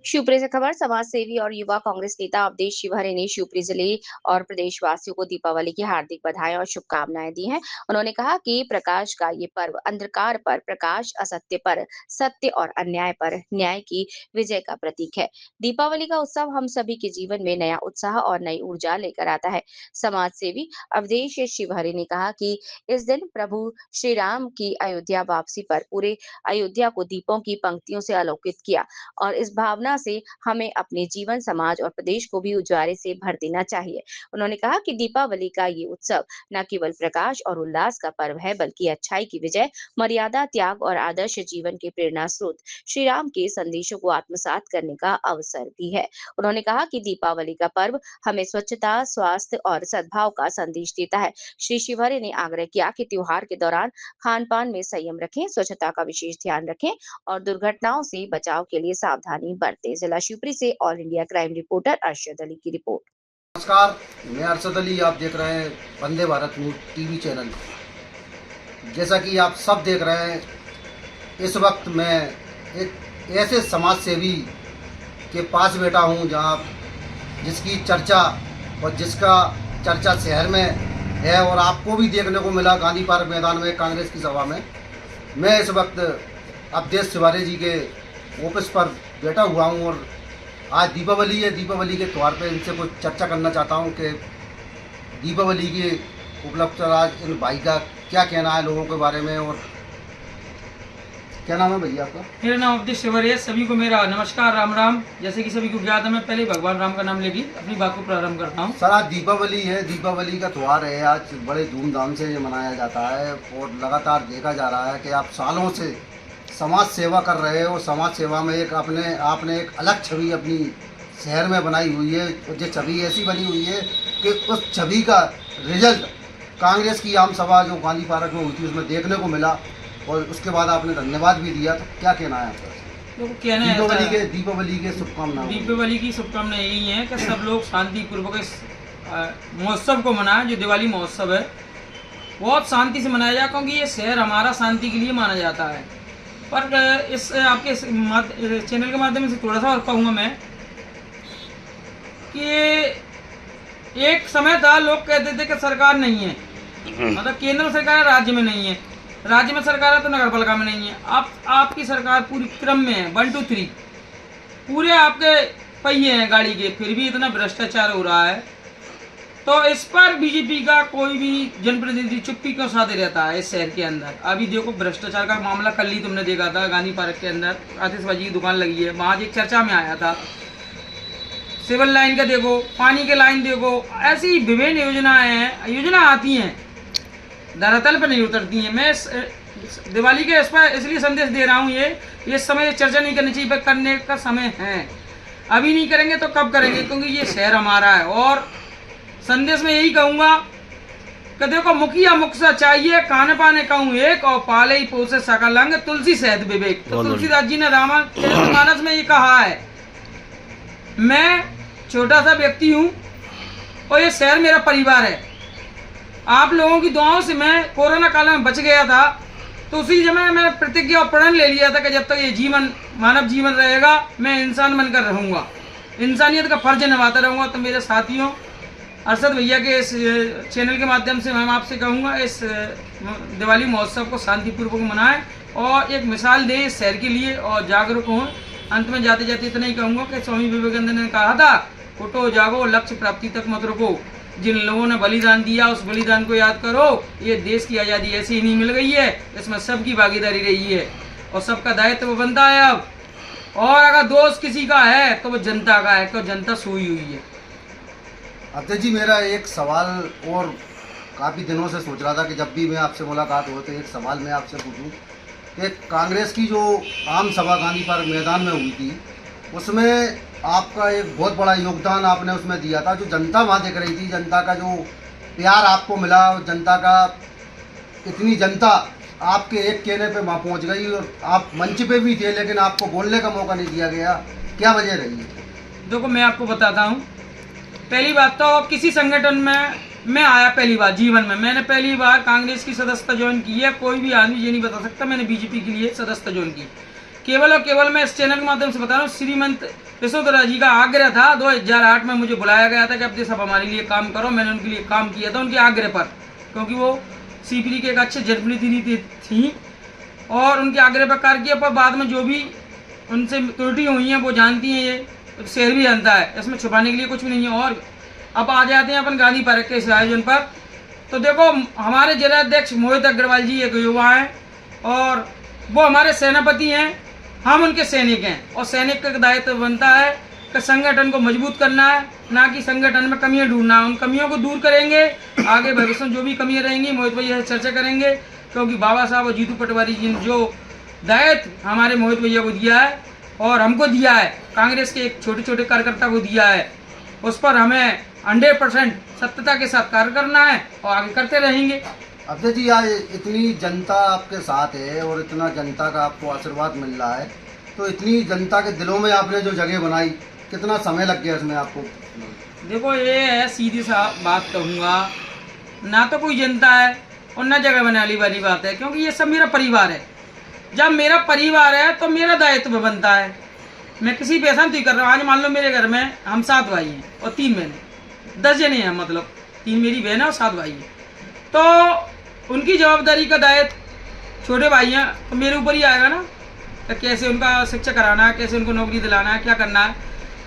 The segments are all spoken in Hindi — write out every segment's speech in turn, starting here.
शिवपुरी से खबर। समाज सेवी और युवा कांग्रेस नेता अवधेश शिवहरे ने शिवपुरी जिले और प्रदेशवासियों को दीपावली की हार्दिक बधाई और शुभकामनाएं दी हैं। उन्होंने कहा कि प्रकाश का ये पर्व अंधकार पर प्रकाश, असत्य पर सत्य और अन्याय पर न्याय की विजय का प्रतीक है। दीपावली का उत्सव हम सभी के जीवन में नया उत्साह और नई ऊर्जा लेकर आता है। समाज सेवी अवधेश शिवहरे ने कहा कि इस दिन प्रभु श्री राम की अयोध्या वापसी पर पूरे अयोध्या को दीपों की पंक्तियों से आलोकित किया और इस भावना से हमें अपने जीवन, समाज और प्रदेश को भी उजाले से भर देना चाहिए। उन्होंने कहा कि दीपावली का ये उत्सव न केवल प्रकाश और उल्लास का पर्व है, बल्कि अच्छाई की विजय, मर्यादा, त्याग और आदर्श जीवन के प्रेरणा स्रोत श्री राम के संदेशों को आत्मसात करने का अवसर भी है। उन्होंने कहा कि दीपावली का पर्व हमें स्वच्छता, स्वास्थ्य और सद्भाव का संदेश देता है। श्री शिवहरे ने आग्रह किया कि त्योहार के दौरान खान पान में संयम रखें, स्वच्छता का विशेष ध्यान रखें और दुर्घटनाओं से बचाव के लिए सावधानी बरतें। जिला शिवपुरी से all India crime reporter Arshad Ali की रिपोर्ट। नमस्कार, मैं अरशद अली। आप देख रहे हैं Vande Bharat news TV channel. जैसा कि आप सब देख रहे हैं, इस वक्त मैं एक ऐसे समाज सेवी के पास बैठा हूं जहां जिसकी चर्चा और जिसका चर्चा शहर में है और आपको भी देखने को मिला गांधी पार्क मैदान में कांग्रेस की सभा में। मैं इस वक्त अवधेश शिवहरे जी के ऑफिस पर बैठा हुआ हूँ और आज दीपावली है। दीपावली के त्यौहार पर इनसे कुछ चर्चा करना चाहता हूँ कि दीपावली के उपलक्ष्य पर आज इन भाई का क्या कहना है लोगों के बारे में। और क्या नाम है भैया आपका? मेरा नाम अवधेश शिवहरे है। सभी को मेरा नमस्कार, राम राम। जैसे कि सभी को ज्ञात है, मैं पहले भगवान राम का नाम लेके अपनी बात को प्रारंभ करता हूँ। सर, आज दीपावली है, दीपावली का त्यौहार है। आज बड़े धूमधाम से ये मनाया जाता है और लगातार देखा जा रहा है कि आप सालों से समाज सेवा कर रहे हो। समाज सेवा में एक आपने एक अलग छवि अपनी शहर में बनाई हुई है। जो छवि ऐसी बनी हुई है कि उस छवि का रिजल्ट कांग्रेस की आम सभा जो गांधी पार्क में हुई थी उसमें देखने को मिला और उसके बाद आपने धन्यवाद भी दिया। तो क्या कहना है आपका? लोगों को कहना है दीपावली के शुभकामनाएं। दीपावली की शुभकामनाएं यही है कि सब लोग शांतिपूर्वक इस महोत्सव को मनाएं। जो दिवाली महोत्सव है बहुत शांति से मनाया जाए, क्योंकि ये शहर हमारा शांति के लिए माना जाता है। पर इस आपके चैनल के माध्यम से थोड़ा सा और कहूँगा मैं कि एक समय था लोग कहते थे कि सरकार नहीं है, मतलब केंद्र में सरकार है, राज्य में नहीं है। राज्य में सरकार है तो नगर पालिका में नहीं है। अब आपकी सरकार पूरी क्रम में है, 1 2 3 पूरे आपके पहिए हैं गाड़ी के, फिर भी इतना भ्रष्टाचार हो रहा है। तो इस पर बीजेपी का कोई भी जनप्रतिनिधि चुप्पी क्यों साधे रहता है इस शहर के अंदर? अभी देखो भ्रष्टाचार का मामला कल ही तुमने देखा था, गांधी पार्क के अंदर आतिशबाजी की दुकान लगी है, वहाँ एक चर्चा में आया था। सिविल लाइन का देखो, पानी के लाइन देखो, ऐसी विभिन्न योजना आती हैं, धरातल पर नहीं उतरती हैं। मैं दिवाली के इस पर इसलिए संदेश दे रहा हूँ, ये समय चर्चा नहीं करनी चाहिए, पर करने का समय है। अभी नहीं करेंगे तो कब करेंगे? क्योंकि ये शहर हमारा है। और संदेश में यही कहूँगा कि देखो, मुखिया मुखसा चाहिए, कान पाने कहूँ एक, और पाले ही पोसे सकल अंग, तुलसी सहत विवेक। तो तुलसीदास जी ने रामायणमानस में ये कहा है। मैं छोटा सा व्यक्ति हूँ और ये शहर मेरा परिवार है। आप लोगों की दुआओं से मैं कोरोना काल में बच गया था, तो उसी समय मैं प्रतिज्ञा और प्रण ले लिया था कि जब तक ये जीवन मानव जीवन रहेगा मैं इंसान बनकर रहूँगा, इंसानियत का फर्ज निभाता रहूँगा। तो मेरे साथियों, अरशद भैया के इस चैनल के माध्यम से मैं आपसे कहूँगा, इस दिवाली महोत्सव को शांतिपूर्वक मनाएं और एक मिसाल दें इस शहर के लिए और जागरूक हों। अंत में जाते जाते इतना ही कहूँगा कि स्वामी विवेकानंद ने कहा था, उठो जागो, लक्ष्य प्राप्ति तक मत रुको। जिन लोगों ने बलिदान दिया उस बलिदान को याद करो। ये देश की आज़ादी ऐसी ही नहीं मिल गई है, इसमें सबकी भागीदारी रही है और सबका दायित्व बनता है अब। और अगर दोष किसी का है तो वो जनता का है, तो जनता सोई हुई है। अवधेश जी, मेरा एक सवाल और काफ़ी दिनों से सोच रहा था कि जब भी मैं आपसे मुलाकात हो तो एक सवाल मैं आपसे पूछूं कि कांग्रेस की जो आम सभा गांधी पार्क मैदान में हुई थी, उसमें आपका एक बहुत बड़ा योगदान आपने उसमें दिया था। जो जनता वहाँ देख रही थी, जनता का जो प्यार आपको मिला, जनता का इतनी जनता आपके एक कहने पे वहाँ पहुँच गई और आप मंच पे भी थे, लेकिन आपको बोलने का मौका नहीं दिया गया। क्या वजह रही है? देखो, मैं आपको बताता हूँ पहली बात तो किसी संगठन में मैं आया पहली बार जीवन में, मैंने पहली बार कांग्रेस की सदस्यता ज्वाइन की है। कोई भी आदमी ये नहीं बता सकता मैंने बीजेपी के लिए सदस्यता ज्वाइन की। केवल और केवल मैं इस चैनल के माध्यम से बता रहा हूँ, श्रीमंत यशोधरा जी का आग्रह था। 2008 में मुझे बुलाया गया था कि अब सब हमारे लिए काम करो। मैंने उनके लिए काम किया था उनके आग्रह पर, क्योंकि वो सीपीडी के एक अच्छे जनप्रतिनिधि थी और उनके आग्रह पर कार्य किया। पर बाद में जो भी उनसे त्रुटि हुई हैं वो जानती हैं, ये शहर भी जानता है, इसमें छुपाने के लिए कुछ भी नहीं है। और अब आ जाते हैं अपन गांधी पार्क के इस आयोजन पर। तो देखो, हमारे जिलाध्यक्ष मोहित अग्रवाल जी एक युवा हैं और वो हमारे सेनापति हैं, हम उनके सैनिक हैं। और सैनिक का दायित्व बनता है कि संगठन को मजबूत करना है, ना कि संगठन में कमियां ढूंढना। उन कमियों को दूर करेंगे, आगे भविष्य में जो भी कमियां रहेंगी मोहित भैया से चर्चा करेंगे, क्योंकि बाबा साहब और जीतू पटवारी जी ने जो दायित्व हमारे मोहित भैया को दिया है और हमको दिया है, कांग्रेस के एक छोटे छोटे कार्यकर्ता को दिया है, उस पर हमें 100% सत्यता के साथ कार्य करना है और आगे करते रहेंगे। अध्यक्ष जी, आज इतनी जनता आपके साथ है और इतना जनता का आपको आशीर्वाद मिल रहा है, तो इतनी जनता के दिलों में आपने जो जगह बनाई, कितना समय लग गया इसमें आपको? देखो, ये है सीधी सा बात कहूँगा, ना तो कोई जनता है और ना जगह बनाने वाली बात है, क्योंकि ये सब मेरा परिवार है। जब मेरा परिवार है तो मेरा दायित्व बनता है। मैं किसी पैसा नहीं कर रहा हूँ। आज मान लो मेरे घर में हम 7 भाई हैं और 3 बहनें, 10 जने हैं, मतलब 3 मेरी बहन है और 7 भाई हैं। तो उनकी जवाबदारी का दायित्व छोटे भाई हैं तो मेरे ऊपर ही आएगा ना, तो कैसे उनका शिक्षा कराना है, कैसे उनको नौकरी दिलाना है, क्या करना है।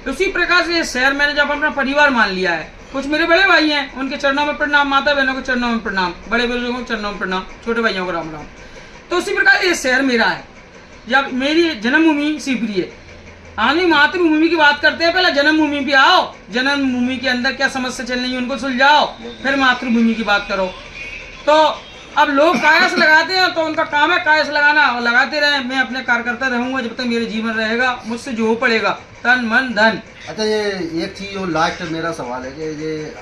उसी प्रकार से शहर मैंने जब अपना परिवार मान लिया है, कुछ मेरे बड़े भाई हैं, उनके चरणों में प्रणाम, माता बहनों के चरणों में प्रणाम, बड़े बुजुर्गों के चरणों में प्रणाम, छोटे भाइयों को राम राम। तो उसी प्रकार ये शहर मेरा है। जब मेरी जन्मभूमि शिवपुरी है, आदमी मातृभूमि की बात करते हैं, पहले जन्मभूमि पे आओ, जन्मभूमि के अंदर क्या समस्या चल रही है उनको सुलझाओ, फिर मातृभूमि की बात करो। तो अब लोग कायस लगाते हैं तो उनका काम है कायस लगाना, और लगाते रहे। मैं अपने कार्यकर्ता रहूंगा जब तक मेरे जीवन रहेगा, मुझसे जो हो पड़ेगा, तन मन धन। अच्छा, ये एक चीज और लास्ट मेरा सवाल है कि ये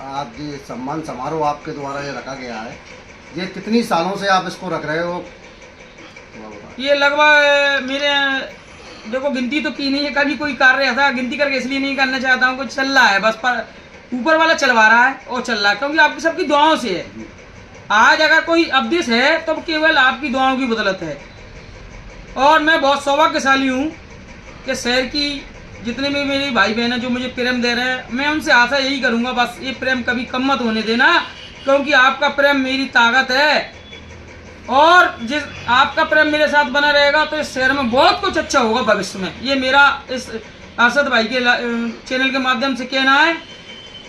आज ये सम्मान समारोह आपके द्वारा ये रखा गया है, ये कितनी सालों से आप इसको रख रहे हो? ये लगभग मेरे, देखो गिनती तो की नहीं है, कभी कोई कार्य ऐसा गिनती करके इसलिए नहीं करना चाहता हूँ, कुछ चल रहा है बस, पर ऊपर वाला चलवा रहा है और चल रहा है, क्योंकि आपकी सबकी दुआओं से है। आज अगर कोई अवदेश है तो केवल आपकी दुआओं की बदौलत है। और मैं बहुत सौभाग्यशाली हूँ कि शहर की जितने भी मेरे भाई बहन हैं जो मुझे प्रेम दे रहे हैं, मैं उनसे आशा यही करूँगा, बस ये प्रेम कभी कम मत होने देना, क्योंकि आपका प्रेम मेरी ताकत है। और जिस आपका प्रेम मेरे साथ बना रहेगा तो इस शहर में बहुत कुछ अच्छा होगा भविष्य में। ये मेरा इस अरशद भाई के चैनल के माध्यम से कहना है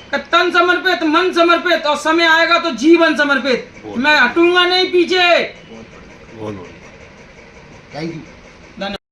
कि तन समर्पित, मन समर्पित, और समय आएगा तो जीवन समर्पित। मैं हटूंगा नहीं पीछे। Thank you. धन्यवाद।